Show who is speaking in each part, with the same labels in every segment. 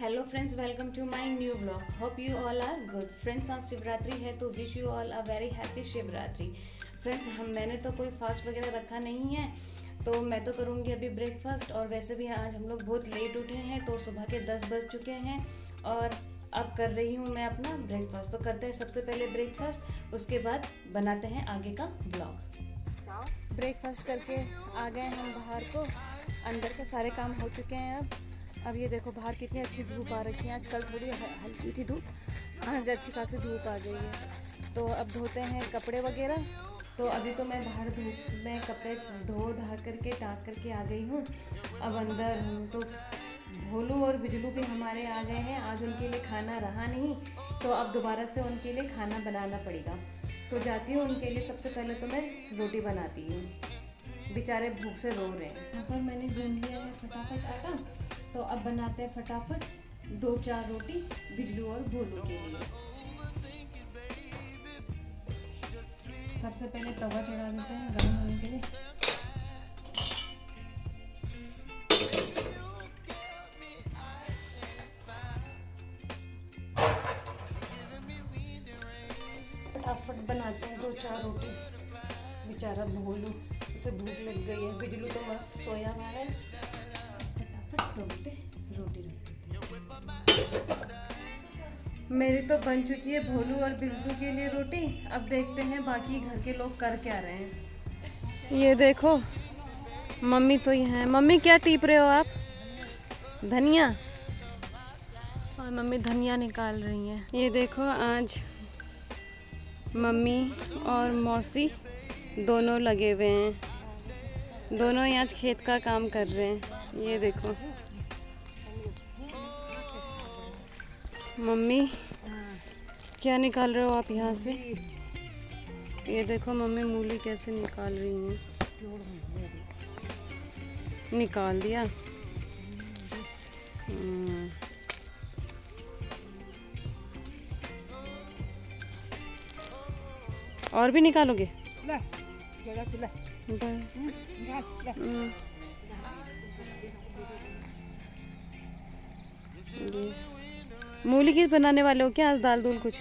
Speaker 1: Hello friends, welcome to my new blog. Hope you all are good. Friends, आज शिवरात्रि है तो wish you all a very happy Shivratri. Friends, मैंने तो कोई fast वगैरह रखा नहीं है, तो मैं तो करूँगी अभी ब्रेकफास्ट। और वैसे भी आज हम लोग बहुत लेट उठे हैं, तो सुबह के 10 बज चुके हैं और अब कर रही हूँ मैं अपना ब्रेकफास्ट। तो करते हैं सबसे पहले ब्रेकफास्ट, उसके बाद बनाते हैं आगे का ब्लॉग। ब्रेकफास्ट करके आ गए हम बाहर को। अंदर के सारे काम हो चुके हैं। अब ये देखो बाहर कितनी अच्छी धूप आ रखी है। आज कल थोड़ी हल्की थी धूप, आज अच्छी खासी धूप आ गई है। तो अब धोते हैं कपड़े वगैरह। तो अभी तो मैं बाहर धूप में कपड़े धो धा करके टाक करके आ गई हूँ। अब अंदर हूँ तो भोलू और बिजलू भी हमारे आ गए हैं। आज उनके लिए खाना रहा नहीं, तो अब दोबारा से उनके लिए खाना बनाना पड़ेगा। तो जाती हूँ उनके लिए। सबसे पहले तो मैं रोटी बनाती हूँ, बेचारे भूख से रो रहे हैं। यहाँ पर मैंने गूंद लिया है फटाफट आटा, तो अब बनाते हैं फटाफट 2-4 रोटी बिजलू और भोलू के लिए। सबसे पहले तवा चढ़ा देते हैं गर्म होने के लिए। फटाफट बनाते हैं 2-4 रोटी। बेचारा भोलू से भूख लग गई है, बिजलू तो मस्त सोया हुआ है। फटाफट रोटी रख देते हैं। मेरी तो बन चुकी है भोलू और बिजलू के लिए रोटी। अब देखते हैं बाकी घर के लोग कर क्या रहे हैं। ये देखो मम्मी तो यहाँ है। मम्मी क्या टीप रहे हो आप? धनिया। और मम्मी धनिया निकाल रही हैं। ये देखो आज मम्मी और मौसी दोनों लगे हुए हैं। दोनों ही आज खेत का काम कर रहे हैं। ये देखो मम्मी क्या निकाल रहे हो आप यहाँ से? ये देखो मम्मी मूली कैसे निकाल रही हैं। निकाल दिया। और भी निकालोगे? मूली की बनाने वाले हो क्या आज? दाल दूल कुछ?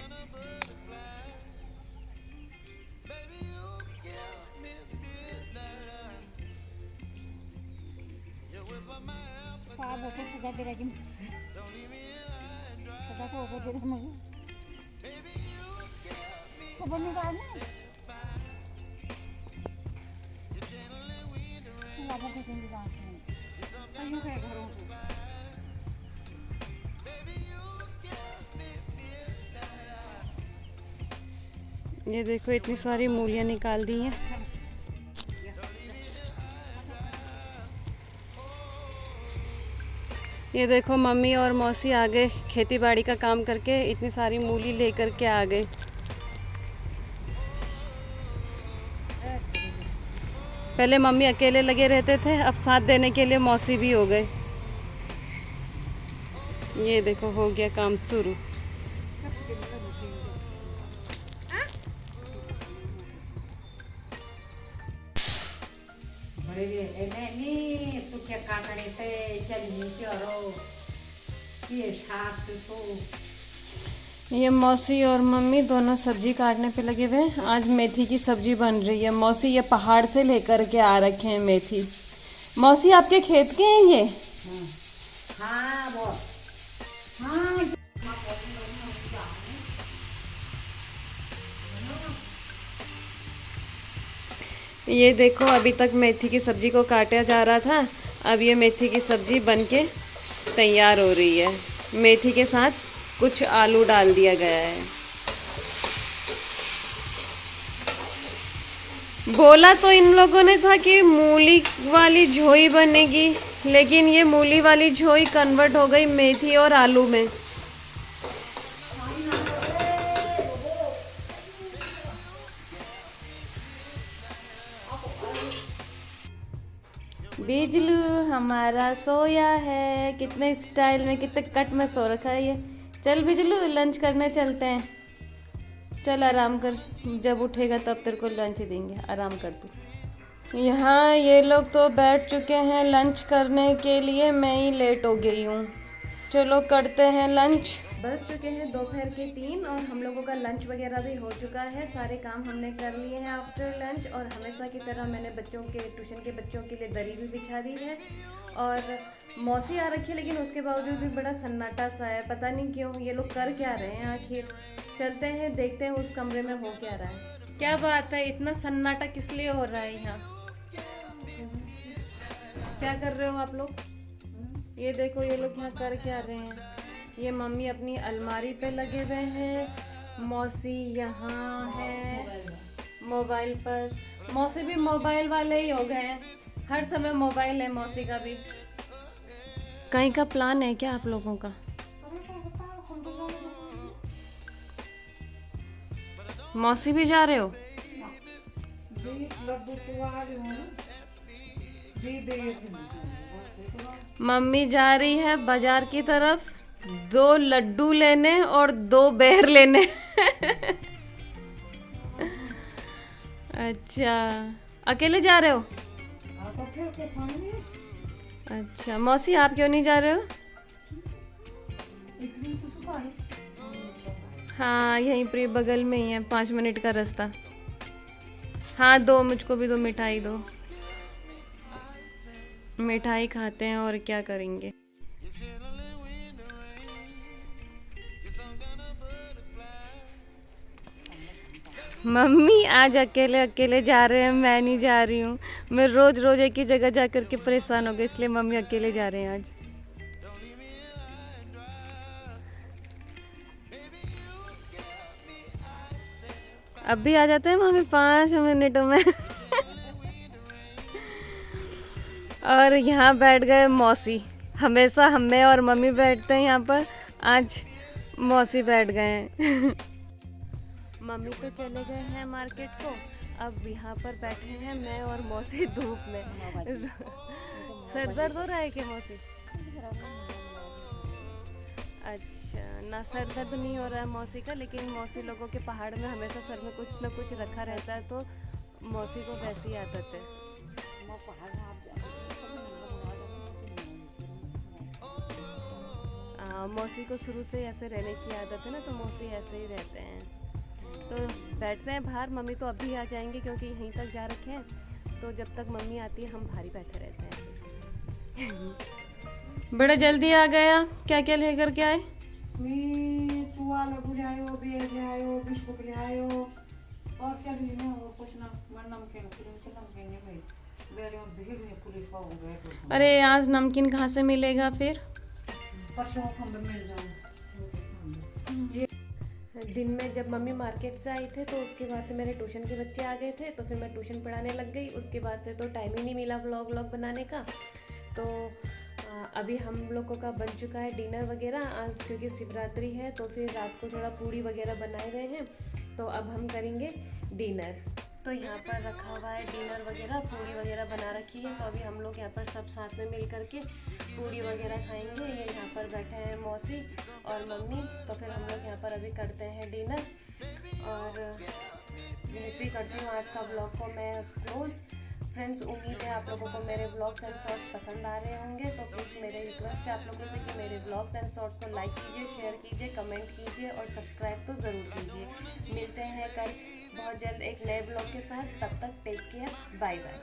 Speaker 1: ये देखो इतनी सारी मूलियाँ निकाल दी हैं। ये देखो मम्मी और मौसी आ गए खेती बाड़ी का काम करके, इतनी सारी मूली लेकर के आ गए। पहले मम्मी अकेले लगे रहते थे, अब साथ देने के लिए मौसी भी हो गए। ये देखो हो गया काम शुरू। ये मौसी और मम्मी दोनों सब्जी काटने पे लगे हुए हैं। आज मेथी की सब्जी बन रही है। मौसी ये पहाड़ से लेकर के आ रखे हैं मेथी। मौसी आपके खेत के हैं ये? हाँ वो हाँ। ये देखो अभी तक मेथी की सब्जी को काटा जा रहा था, अब ये मेथी की सब्जी बनके तैयार हो रही है। मेथी के साथ कुछ आलू डाल दिया गया है। बोला तो इन लोगों ने था कि मूली वाली झोई बनेगी, लेकिन ये मूली वाली झोई कन्वर्ट हो गई मेथी और आलू में। बिजलू हमारा सोया है। कितने स्टाइल में, कितने कट में सो रखा है ये। चल बिजलू लंच करने चलते हैं। चल आराम कर, जब उठेगा तब तेरे को लंच देंगे, आराम कर तू। यहाँ ये लोग तो बैठ चुके हैं लंच करने के लिए, मैं ही लेट हो गई हूँ। चलो करते हैं लंच। बस चुके हैं दोपहर के 3 और हम लोगों का लंच वगैरह भी हो चुका है। सारे काम हमने कर लिए हैं आफ्टर लंच। और हमेशा की तरह मैंने बच्चों के ट्यूशन के बच्चों के लिए दरी भी बिछा दी है। और मौसी आ रखी है, लेकिन उसके बावजूद भी बड़ा सन्नाटा सा है। पता नहीं क्यों, ये लोग कर क्या रहे हैं आखिर। चलते हैं देखते हैं उस कमरे में हो क्या रहा है। क्या बात है, इतना सन्नाटा किस लिए हो रहा है यहाँ? क्या कर रहे हो आप लोग? ये देखो ये लोग यहाँ कर क्या रहे हैं। ये मम्मी अपनी अलमारी पे लगे हुए हैं, मौसी यहाँ है मोबाइल पर। मौसी भी मोबाइल वाले ही हो गए हैं, हर समय मोबाइल है मौसी का भी। कहीं का प्लान है क्या आप लोगों का? मौसी भी जा रहे हो? मम्मी जा रही है बाजार की तरफ 2 लड्डू लेने और 2 बेर लेने। अच्छा, अकेले जा रहे हो? अच्छा मौसी, आप क्यों नहीं जा रहे हो? हाँ यहीं पर बगल में ही है, 5 मिनट का रास्ता। हाँ दो, मुझको भी 2 मिठाई दो। मिठाई खाते हैं और क्या करेंगे। मम्मी आज अकेले अकेले जा रहे हैं, मैं नहीं जा रही हूँ। मैं रोज रोज एक ही जगह जा कर के परेशान हो गई, इसलिए मम्मी अकेले जा रहे हैं आज। अब भी आ जाते हैं मम्मी 5 मिनटों में। और यहाँ बैठ गए मौसी। हमेशा हमें और मम्मी बैठते हैं यहाँ पर, आज मौसी बैठ गए हैं। मम्मी तो चले गए हैं मार्केट को, अब यहाँ पर बैठे हैं मैं और मौसी धूप में। सर दर्द हो रहा है क्या मौसी? अच्छा, ना सर दर्द नहीं हो रहा है मौसी का, लेकिन मौसी लोगों के पहाड़ में हमेशा सर में कुछ ना कुछ रखा रहता है, तो मौसी को वैसी आदत है। मौसी को शुरू से ऐसे रहने की आदत है ना, तो मौसी ऐसे ही रहते हैं। तो बैठते हैं बाहर। मम्मी तो अभी आ जाएंगे क्योंकि यहीं तक जा रखे हैं, तो जब तक मम्मी आती है हम बाहर ही बैठे रहते हैं। बड़ा जल्दी आ गया, क्या क्या लेकर के आए?
Speaker 2: चूहा लड्डू ले आयो, बेर ले आयो, बिस्कुट ले आयो, और क्या लेना हो कुछ ना। नमकीन भीड़ में पुलिस का हो गया।
Speaker 1: अरे आज नमकीन कहाँ से मिलेगा फिर?
Speaker 2: परसों हम मिल जाऊँ।
Speaker 1: दिन में जब मम्मी मार्केट से आई थे तो उसके बाद से मेरे ट्यूशन के बच्चे आ गए थे, तो फिर मैं ट्यूशन पढ़ाने लग गई। उसके बाद से तो टाइम ही नहीं मिला व्लॉग बनाने का। तो अभी हम लोगों का बन चुका है डिनर वगैरह। आज क्योंकि शिवरात्रि है तो फिर रात को थोड़ा पूड़ी वगैरह बनाए हुए हैं, तो अब हम करेंगे डिनर। तो यहाँ पर रखा हुआ है डिनर वगैरह, पूड़ी वगैरह बना रखी है। तो अभी हम लोग यहाँ पर सब साथ में मिल करके पूड़ी वगैरह खाएंगे। ये यहाँ पर बैठे हैं मौसी और मम्मी, तो फिर हम लोग यहाँ पर अभी करते हैं डिनर। और यहीं पे करती हूँ आज का ब्लॉग को मैं क्लोज। फ्रेंड्स, उम्मीद है आप लोगों को मेरे ब्लॉग्स एंड शॉर्ट्स पसंद आ रहे होंगे। तो प्लीज़ मेरे रिक्वेस्ट है आप लोगों से कि मेरे ब्लॉग्स एंड शॉर्ट्स को लाइक कीजिए, शेयर कीजिए, कमेंट कीजिए और सब्सक्राइब तो ज़रूर कीजिए। मिलते हैं कल बहुत जल्द एक नए ब्लॉग के साथ। तब तक टेक केयर, बाय बाय।